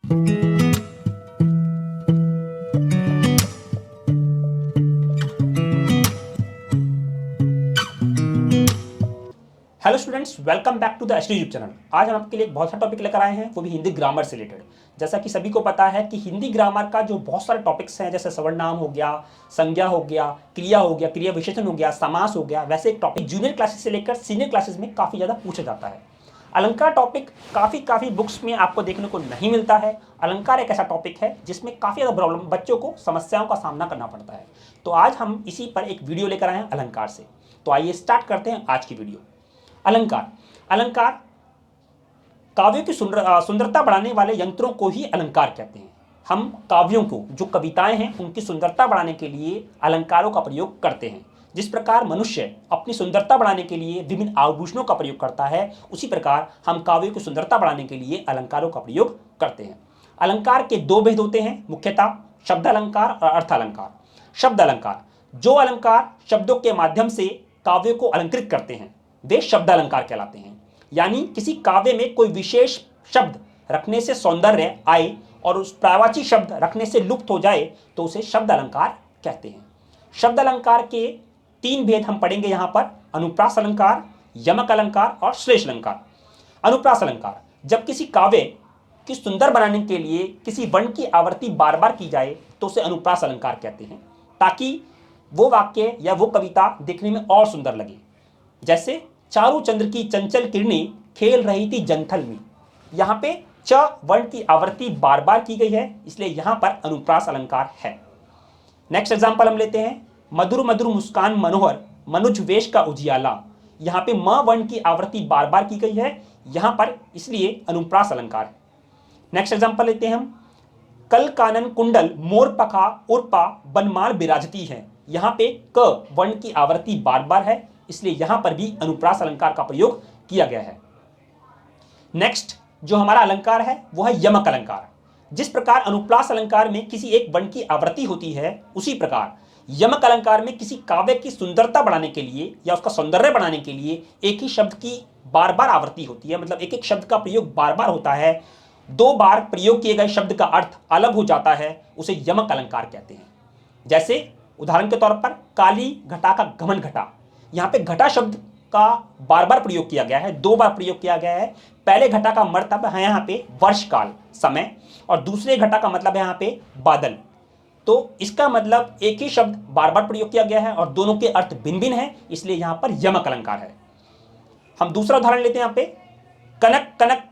Hello students, welcome back to the HD YouTube channel. आज हम आपके लिए एक बहुत सा टॉपिक लेकर आए हैं, वो भी हिंदी ग्रामर से रिलेटेड। जैसा कि सभी को पता है कि हिंदी ग्रामर का जो बहुत सारे टॉपिक्स हैं, जैसे सर्वनाम हो गया, संज्ञा हो गया, क्रिया हो गया, क्रिया विशेषण हो गया, समास हो गया, वैसे एक टॉपिक जूनियर क्लासेस से लेकर सीनियर क्लासेस में काफ़ी ज़्यादा पूछा जाता है। अलंकार टॉपिक काफ़ी बुक्स में आपको देखने को नहीं मिलता है। अलंकार एक ऐसा टॉपिक है जिसमें काफ़ी ज़्यादा प्रॉब्लम, बच्चों को समस्याओं का सामना करना पड़ता है। तो आज हम इसी पर एक वीडियो लेकर आए हैं अलंकार से। तो आइए स्टार्ट करते हैं आज की वीडियो। अलंकार अलंकार काव्यों की सुंदरता बढ़ाने वाले यंत्रों को ही अलंकार कहते हैं। हम काव्यों को, जो कविताएं हैं, उनकी सुंदरता बढ़ाने के लिए अलंकारों का प्रयोग करते हैं। जिस प्रकार मनुष्य अपनी सुंदरता बढ़ाने के लिए विभिन्न आभूषणों का प्रयोग करता है, उसी प्रकार हम काव्यों की सुंदरता बढ़ाने के लिए अलंकारों का प्रयोग करते हैं। अलंकार के दो भेद होते हैं मुख्यतः, शब्द अलंकार और अर्थ अलंकार। शब्द अलंकार, जो अलंकार शब्दों के माध्यम से काव्यों को अलंकृत करते हैं, वे शब्द अलंकार कहलाते हैं। यानी किसी काव्य में कोई विशेष शब्द रखने से सौंदर्य आए और उस पर्यायवाची शब्द रखने से लुप्त हो जाए तो उसे शब्द अलंकार कहते हैं। शब्द अलंकार के तीन भेद हम पढ़ेंगे यहाँ पर: अनुप्रास अलंकार, यमक अलंकार और श्लेष अलंकार। अनुप्रास अलंकार, जब किसी काव्य की सुंदर बनाने के लिए किसी वर्ण की आवृत्ति बार बार की जाए तो उसे अनुप्रास अलंकार कहते हैं, ताकि वो वाक्य या वो कविता देखने में और सुंदर लगे। जैसे चारू चंद्र की चंचल किरणें खेल रही थी जंथल में, यहाँ पे च वर्ण की आवृत्ति बार बार की गई है, इसलिए यहाँ पर अनुप्रास अलंकार है। नेक्स्ट एग्जांपल हम लेते हैं: मधुर मधुर मुस्कान मनोहर, मनुज वेश का उजियाला। यहाँ पे म वर्ण की आवृत्ति बार बार की गई है, यहाँ पर इसलिए अनुप्रास अलंकार है। नेक्स्ट एग्जांपल लेते हैं हम: कल कानन कुंडल मोर पखा उर्पा बनमाल विराजती है। यहाँ पे क वर्ण की आवृत्ति बार बार है, इसलिए यहां पर भी अनुप्रास अलंकार का प्रयोग किया गया है। नेक्स्ट जो हमारा अलंकार है वो है यमक अलंकार। जिस प्रकार अनुप्रास अलंकार में किसी एक वर्ण की आवृत्ति होती है, उसी प्रकार यमक अलंकार में किसी काव्य की सुंदरता बढ़ाने के लिए या उसका सौंदर्य बढ़ाने के लिए एक ही शब्द की बार बार आवृत्ति होती है, मतलब एक एक शब्द का प्रयोग बार बार होता है। दो बार प्रयोग किए गए शब्द का अर्थ अलग हो जाता है, उसे यमक अलंकार कहते हैं। जैसे उदाहरण के तौर पर काली घटा का घमन घटा, यहाँ पे घटा शब्द का बार बार प्रयोग किया गया है, दो बार प्रयोग किया गया है। पहले घटा का मतलब है यहाँ पे वर्ष काल, समय, और दूसरे घटा का मतलब है यहाँ पे बादल। तो इसका मतलब एक ही शब्द बार बार प्रयोग किया गया है और दोनों के अर्थ भिन्न भिन्न है, इसलिए यहाँ पर यमक अलंकार है। हम दूसरा उदाहरण लेते हैं यहाँ पे: कनक कनक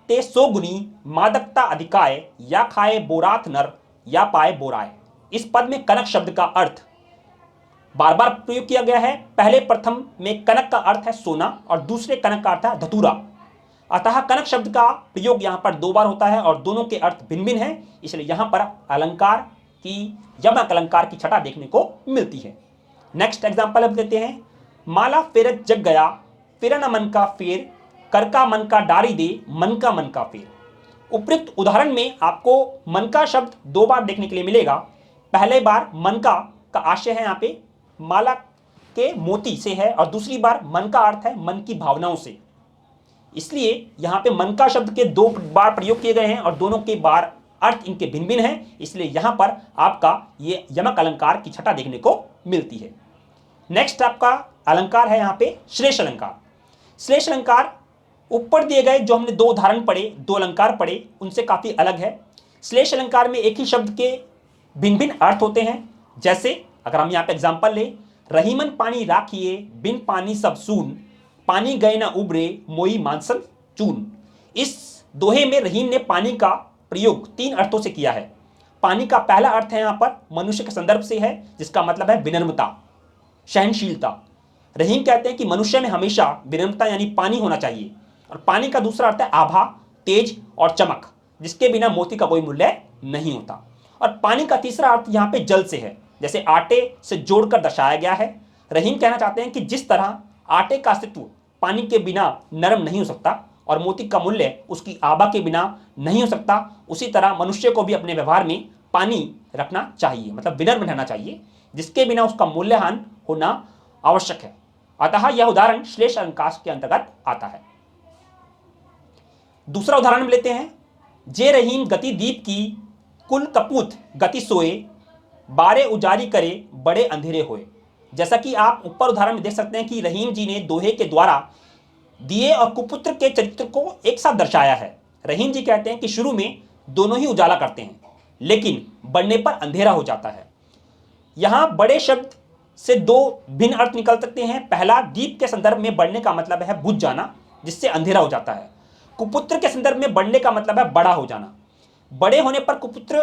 ते सो गुनी मादकता अधिकाय, या खाए बोरात नर या पाए बोराय। इस पद में कनक शब्द का अर्थ बार बार प्रयोग किया गया है। पहले प्रथम में कनक का अर्थ है सोना और दूसरे कनक का अर्थ है धतूरा, अतः कनक शब्द का प्रयोग यहाँ पर दो बार होता है और दोनों के अर्थ भिन्न भिन्न है, इसलिए यहाँ पर अलंकार की, यमक अलंकार की छटा देखने को मिलती है। नेक्स्ट एग्जाम्पल अब लेते हैं: माला फेरत जग गया, फिर न मन का फेर, कर का मन का डारी दे, मन का फेर। उपयुक्त उदाहरण में आपको मन का शब्द दो बार देखने के लिए मिलेगा। पहले बार मन का आशय है यहाँ पे माला के मोती से है और दूसरी बार मन का अर्थ है मन की भावनाओं से, इसलिए यहाँ पे मन का शब्द के दो बार प्रयोग किए गए हैं और दोनों के बार अर्थ इनके भिन्न भिन्न हैं, इसलिए यहाँ पर आपका ये यमक अलंकार की छटा देखने को मिलती है। नेक्स्ट आपका अलंकार है यहाँ पे श्लेष अलंकार। श्लेष अलंकार ऊपर दिए गए जो हमने दो उदाहरण पढ़े, दो अलंकार पढ़े, उनसे काफी अलग है। श्लेष अलंकार में एक ही शब्द के भिन्न भिन्न अर्थ होते हैं। जैसे अगर हम यहाँ पे एग्जाम्पल ले: रहीमन पानी राखिए बिन पानी सब सून, पानी गए ना उबरे मोई मानसन चून। इस दोहे में रहीम ने पानी का प्रयोग तीन अर्थों से किया है। पानी का पहला अर्थ है यहाँ पर मनुष्य के संदर्भ से है, जिसका मतलब है विनम्रता, सहनशीलता। रहीम कहते हैं कि मनुष्य में हमेशा विनम्रता यानी पानी होना चाहिए। और पानी का दूसरा अर्थ है आभा, तेज और चमक, जिसके बिना मोती का कोई मूल्य नहीं होता। और पानी का तीसरा अर्थ यहाँ पे जल से है, जैसे आटे से जोड़कर दर्शाया गया है। रहीम कहना चाहते हैं कि जिस तरह आटे का अस्तित्व पानी के बिना नरम नहीं हो सकता और मोती का मूल्य उसकी आभा के बिना नहीं हो सकता, उसी तरह मनुष्य को भी अपने व्यवहार में पानी रखना चाहिए, मतलब विनम्र रहना चाहिए, जिसके बिना उसका मूल्यहान होना आवश्यक है। अतः यह उदाहरण श्लेष अलंकार के अंतर्गत आता है। दूसरा उदाहरण लेते हैं: जे रहीम गति दीप की, कुल कपूत गति सोए, बारे उजारी करे बड़े अंधेरे होए। जैसा कि आप ऊपर उदाहरण में देख सकते हैं कि रहीम जी ने दोहे के द्वारा दिए और कुपुत्र के चरित्र को एक साथ दर्शाया है। रहीम जी कहते हैं कि शुरू में दोनों ही उजाला करते हैं, लेकिन बढ़ने पर अंधेरा हो जाता है। यहां बड़े शब्द से दो भिन्न अर्थ निकल सकते हैं। पहला, दीप के संदर्भ में बढ़ने का मतलब है बुझ जाना, जिससे अंधेरा हो जाता है। कुपुत्र के संदर्भ में बढ़ने का मतलब है बड़ा हो जाना। बड़े होने पर कुपुत्र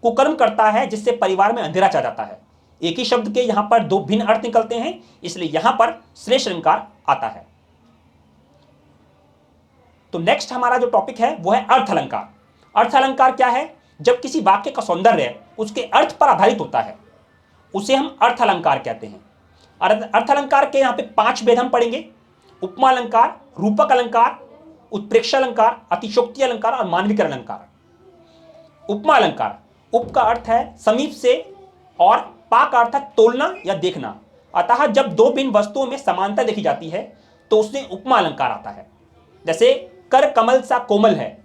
कुकर्म करता है, जिससे परिवार में अंधेरा छा जाता है। एक ही शब्द के यहां पर दो भिन्न अर्थ निकलते हैं, इसलिए यहां पर श्लेष अलंकार आता है। तो नेक्स्ट हमारा जो टॉपिक है वो है अर्थ अलंकार। अर्थ अलंकार क्या है? जब किसी वाक्य का सौंदर्य उसके अर्थ पर आधारित होता है, उसे हम अर्थ अलंकार कहते हैं। अर्थ अलंकार के यहाँ पे 5 भेद हम पढ़ेंगे: उपमा अलंकार, रूपक अलंकार, उत्प्रेक्षा अलंकार, अतिशोक्ति अलंकार और मानविक अलंकार। उपमा अलंकार, उप का अर्थ है समीप से और पा का अर्थ है तोलना या देखना। अतः जब दो भिन्न वस्तुओं में समानता देखी जाती है तो उसमें उपमा अलंकार आता है। जैसे कर कमल सा कोमल है,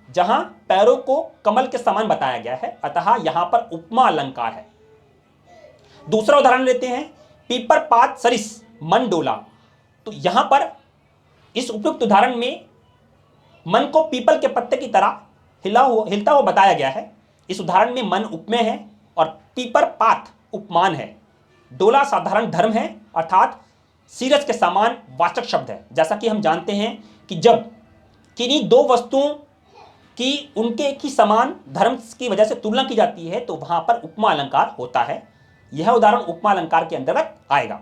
जहां पैरों को कमल के समान बताया गया है, अतः यहां पर उपमा अलंकार है। दूसरा उदाहरण लेते हैं, पीपर पात सरिस मन डोला। तो यहां पर इस उपयुक्त उदाहरण में मन को पीपल के पत्ते की तरह हिलता हुआ बताया गया है। इस उदाहरण में मन उपमेय है और पीपर पात उपमान है। डोला साधारण धर्म है, अर्थात सीरस के समान वाचक शब्द है। जैसा कि हम जानते हैं कि जब किन्हीं दो वस्तुओं की उनके एक ही समान धर्म की वजह से तुलना की जाती है तो वहां पर उपमा अलंकार होता है। यह उदाहरण उपमा अलंकार के अंतर्गत आएगा।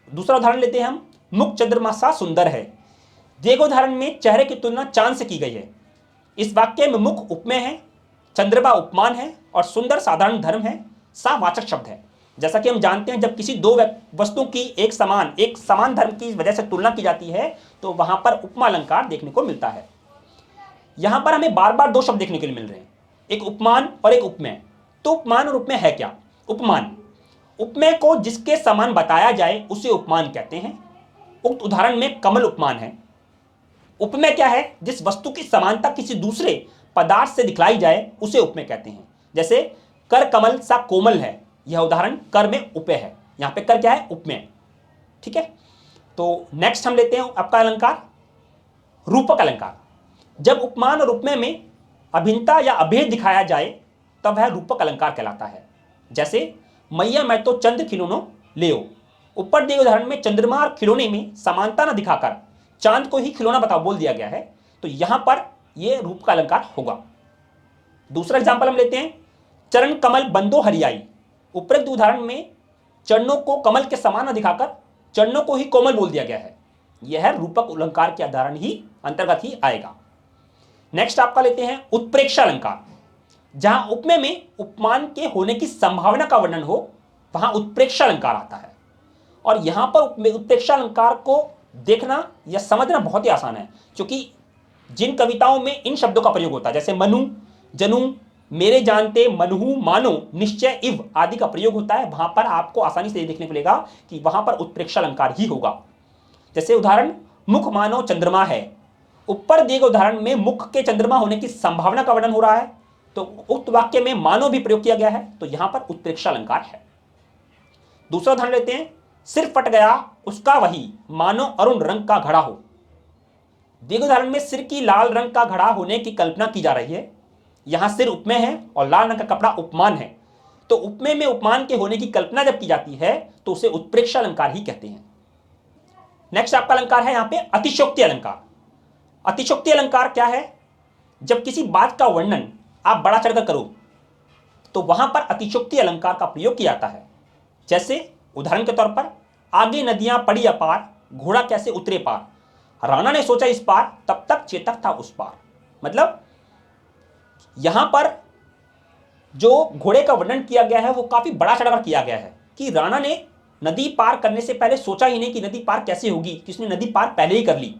दूसरा उदाहरण लेते हैं हम, मुख चंद्रमा सा सुंदर है। दिए गए उदाहरण में चेहरे की तुलना चांद से की गई है। इस वाक्य में मुख उपमेय है, चंद्रमा उपमान है और सुंदर साधारण धर्म है, सा वाचक शब्द है। जैसा कि हम जानते हैं जब किसी दो वस्तुओं की एक समान धर्म की वजह से तुलना की जाती है तो वहां पर उपमा अलंकार देखने को मिलता है। यहां पर हमें बार बार दो शब्द देखने के लिए मिल रहे हैं, एक उपमान और एक उपमेय। तो उपमान और उपमेय है क्या? उपमान, उपमेय को जिसके समान बताया जाए उसे उपमान कहते हैं। उक्त उदाहरण में कमल उपमान है। उपमेय क्या है? जिस वस्तु की समानता किसी दूसरे पदार्थ से दिखलाई जाए उसे उपमेय कहते हैं। जैसे कर कमल सा कोमल है, यह उदाहरण कर में उपय है, यहां पे कर क्या है? उपमेय। ठीक है, तो नेक्स्ट हम लेते हैं आपका अलंकार रूपक अलंकार। जब उपमान और उपमेय में अभिन्नता या अभेद दिखाया जाए तब वह रूपक अलंकार कहलाता है। जैसे मैया मैं तो चंद्र खिलौनों ले, ऊपर दिए उदाहरण में चंद्रमा और खिलौने में समानता न दिखाकर चांद को ही खिलौना बोल दिया गया है, तो यहां पर यह रूपक अलंकार होगा। दूसरा एग्जाम्पल हम लेते हैं, चरण कमल बंदो हरियाई। उपरोक्त उदाहरण में चरणों को कमल के समान न दिखाकर चरणों को ही कोमल बोल दिया गया है। यह रूपक अलंकार के उदाहरण ही अंतर्गत ही आएगा। नेक्स्ट आपका लेते हैं उत्प्रेक्षा अलंकार। जहां उपमेय में उपमान के होने की संभावना का वर्णन हो वहां उत्प्रेक्षा अलंकार आता है। और यहां पर उत्प्रेक्षा अलंकार को देखना या समझना बहुत ही आसान है, क्योंकि जिन कविताओं में इन शब्दों का प्रयोग होता है, जैसे मनु, जनु, मेरे जानते, मनहु, मानो, निश्चय, इव आदि का प्रयोग होता है, वहां पर आपको आसानी से देखने को मिलेगा कि वहां पर उत्प्रेक्षा अलंकार ही होगा। जैसे उदाहरण, मुख मानो चंद्रमा है। ऊपर दिए गए उदाहरण में मुख के चंद्रमा होने की संभावना का वर्णन हो रहा है, तो उक्त वाक्य में मानो भी प्रयोग किया गया है, तो यहां पर उत्प्रेक्षा अलंकार है। दूसरा उदाहरण लेते हैं, सिर फट गया उसका वही, मानो अरुण रंग का घड़ा हो। दिए गए उदाहरण में सिर की लाल रंग का घड़ा होने की कल्पना की जा रही है। यहां सिर उपमेय है और लाल रंग का कपड़ा उपमान है, तो उपमेय में उपमान के होने की कल्पना जब की जाती है तो उसे उत्प्रेक्षा अलंकार ही कहते हैं। नेक्स्ट आपका अलंकार है यहां पे अतिशोक्ति अलंकार। अतिशोक्ति अलंकार क्या है? जब किसी बात का वर्णन आप बड़ा चढ़कर करो तो वहां पर अतिशोक्ति अलंकार का प्रयोग किया जाता है। जैसे उदाहरण के तौर पर, आगे नदियां पड़ी अपार, घोड़ा कैसे उतरे पार, राणा ने सोचा इस पार, तब तक चेतक था उस पार। मतलब यहां पर जो घोड़े का वर्णन किया गया है वो काफी बड़ा चढ़कर किया गया है कि राणा ने नदी पार करने से पहले सोचा ही नहीं कि नदी पार कैसे होगी, किसने नदी पार पहले ही कर ली।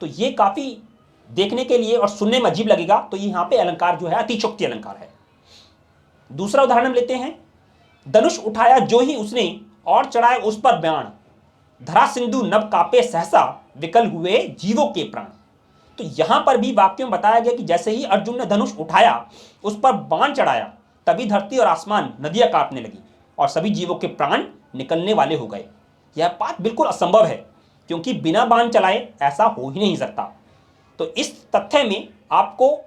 तो ये काफी देखने के लिए और सुनने में अजीब लगेगा, तो यहां पे अलंकार जो है अतिशोक्ति अलंकार है। दूसरा उदाहरण लेते हैं, धनुष उठाया जो ही उसने और चढ़ाए उस पर बाण, धरा सिंधु नभ कापे सहसा, विकल हुए जीवों के प्राण। तो यहां पर भी वाक्य में बताया गया कि जैसे ही अर्जुन ने धनुष उठाया, उस पर बाण चढ़ाया, तभी धरती और आसमान, नदियां कांपने लगी और सभी जीवों के प्राण निकलने वाले हो गए। यह बात बिल्कुल असंभव है, क्योंकि बिना बाण चलाए ऐसा हो ही नहीं सकता। तो इस तथ्य में आपको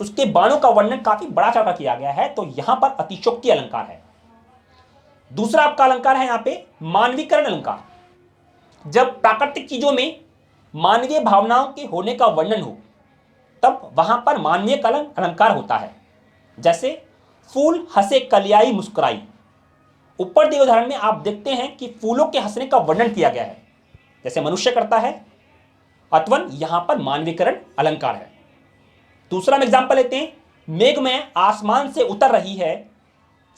उसके बाणों का वर्णन काफी बड़ा चौड़ा किया गया है, तो यहां पर अतिशयोक्ति अलंकार है। दूसरा आपका अलंकार है यहां पे मानवीकरण अलंकार। जब प्राकृतिक चीजों में मानवीय भावनाओं के होने का वर्णन हो, तब वहां पर मानवीय अलंकार होता है। जैसे फूल हंसे कलियाई मुस्कुराई। ऊपर दिए उदाहरण में आप देखते हैं कि फूलों के हंसने का वर्णन किया गया है, जैसे मनुष्य करता है, अथवा यहां पर मानवीकरण अलंकार है। दूसरा हम एग्जांपल लेते हैं, मेघ में आसमान से उतर रही है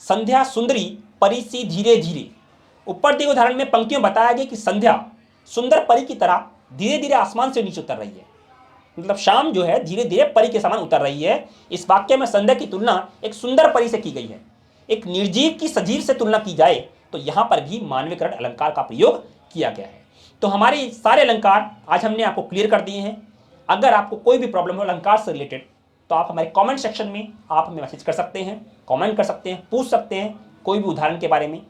संध्या सुंदरी परी सी धीरे धीरे। ऊपर दिए उदाहरण में पंक्तियों बताया गया कि संध्या सुंदर परी की तरह धीरे धीरे आसमान से नीचे उतर रही है, मतलब शाम जो है धीरे धीरे परी के समान उतर रही है। इस वाक्य में संध्या की तुलना एक सुंदर परी से की गई है। एक निर्जीव की सजीव से तुलना की जाए तो यहां पर भी मानवीकरण अलंकार का प्रयोग किया गया है। तो हमारे सारे अलंकार आज हमने आपको क्लियर कर दिए हैं। अगर आपको कोई भी प्रॉब्लम हो अलंकार से रिलेटेड, तो आप हमारे कमेंट सेक्शन में आप हमें मैसेज कर सकते हैं, कमेंट कर सकते हैं, पूछ सकते हैं कोई भी उदाहरण के बारे में।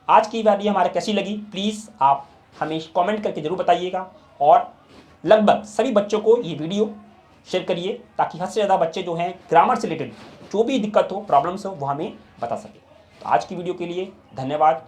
आज की वीडियो हमारे कैसी लगी प्लीज़ आप हमें कमेंट करके जरूर बताइएगा, और लगभग सभी बच्चों को ये वीडियो शेयर करिए, ताकि हद से ज़्यादा बच्चे जो हैं ग्रामर से रिलेटेड जो भी दिक्कत हो, प्रॉब्लम्स हो, वो हमें बता सके। तो आज की वीडियो के लिए धन्यवाद।